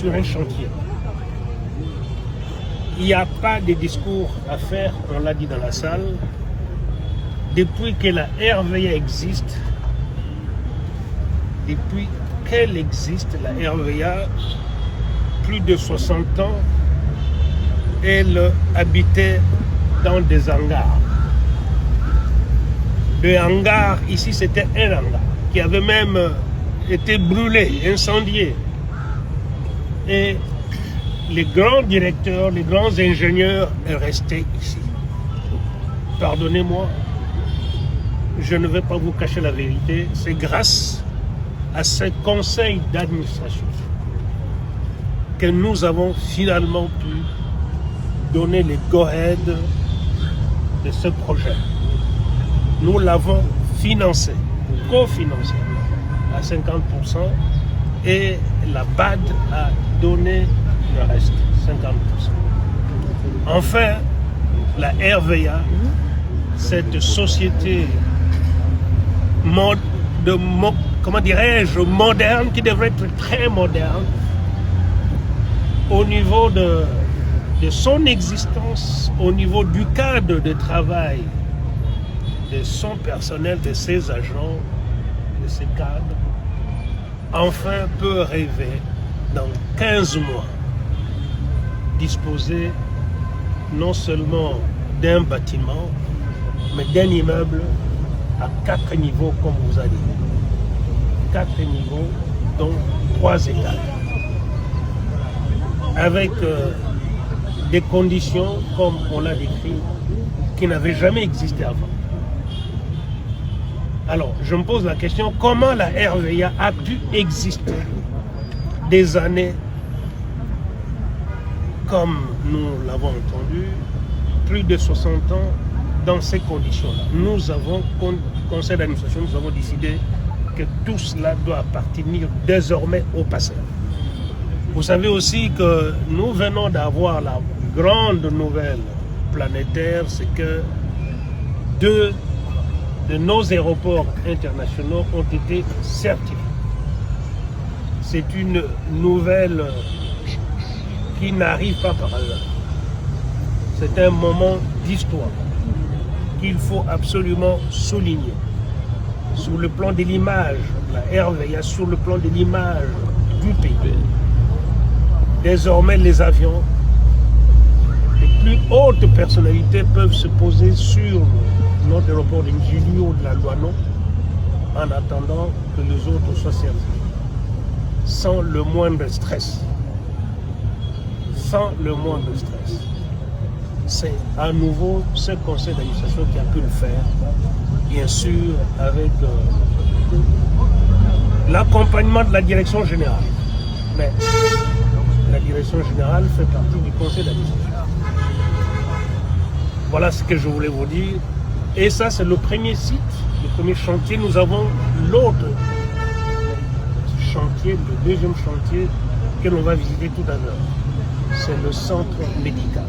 sur un chantier. Il n'y a pas de discours à faire, on l'a dit dans la salle. Depuis que la RVA existe, depuis qu'elle existe, la RVA, plus de 60 ans, elle habitait dans des hangars. Le hangar, ici, c'était un hangar qui avait même été brûlé, incendié. Et les grands directeurs, les grands ingénieurs sont restés ici. Pardonnez-moi, je ne vais pas vous cacher la vérité, c'est grâce à ce conseil d'administration que nous avons finalement pu donner le go-ahead de ce projet. Nous l'avons financé, cofinancé à 50% et la BAD a donné le reste, 50%. Enfin, la RVA, cette société comment dirais-je, moderne, qui devrait être très moderne, au niveau de son existence, au niveau du cadre de travail, de son personnel, de ses agents, de ses cadres, enfin peut rêver dans 15 mois disposer non seulement d'un bâtiment, mais d'un immeuble à 4 niveaux, comme vous allez dire. 4 niveaux, dont 3 étages. Avec des conditions, comme on l'a décrit, qui n'avaient jamais existé avant. Alors, je me pose la question, comment la RVA a pu exister des années comme nous l'avons entendu, plus de 60 ans dans ces conditions-là. Nous avons, conseil d'administration, nous avons décidé que tout cela doit appartenir désormais au passé. Vous savez aussi que nous venons d'avoir la grande nouvelle planétaire, c'est que 2 de nos aéroports internationaux ont été certifiés. C'est une nouvelle qui n'arrive pas par hasard. C'est un moment d'histoire qu'il faut absolument souligner. Sur le plan de l'image, la RVA, sur le plan de l'image du pays. Désormais, les avions, les plus hautes personnalités peuvent se poser sur notre aéroport de Njili ou de la Douane en attendant que les autres soient servis. Sans le moindre stress. Sans le moindre stress. C'est à nouveau ce conseil d'administration qui a pu le faire, bien sûr avec l'accompagnement de la direction générale. Mais la direction générale fait partie du conseil d'administration. Voilà ce que je voulais vous dire. Et ça, c'est le premier site, le premier chantier. Nous avons l'autre chantier, le deuxième chantier que l'on va visiter tout à l'heure. C'est le centre médical.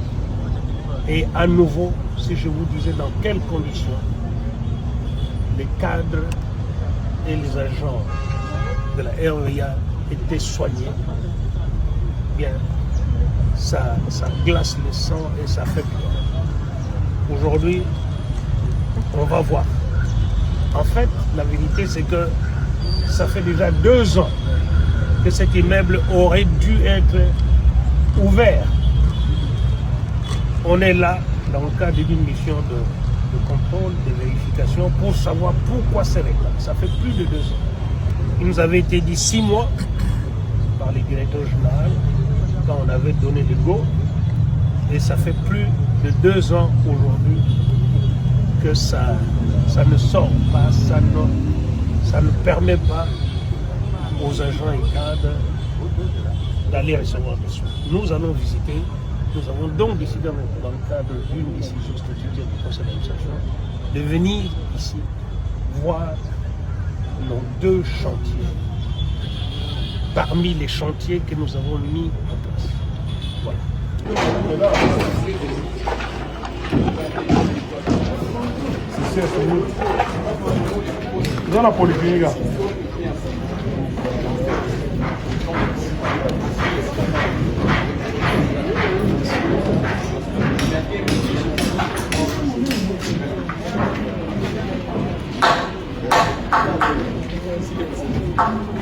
Et à nouveau, si je vous disais dans quelles conditions les cadres et les agents de la RVA étaient soignés, bien, ça glace le sang et ça fait peur. Aujourd'hui, on va voir. En fait, la vérité, c'est que ça fait déjà 2 ans que cet immeuble aurait dû être ouvert. On est là dans le cadre d'une mission de contrôle, de vérification, pour savoir pourquoi c'est réglé. Ça fait plus de 2 ans. Il nous avait été dit 6 mois par les directeurs généraux quand on avait donné le go. Et ça fait plus de 2 ans aujourd'hui que ça ne sort pas, ça ne permet pas aux agents et cadres d'aller recevoir des soins. Nous allons visiter, nous avons donc décidé dans le cadre d'une décision statutaire du conseil d'administration de venir ici voir nos 2 chantiers parmi les chantiers que nous avons mis en place. Voilà. Dans la polyclinique. Merci.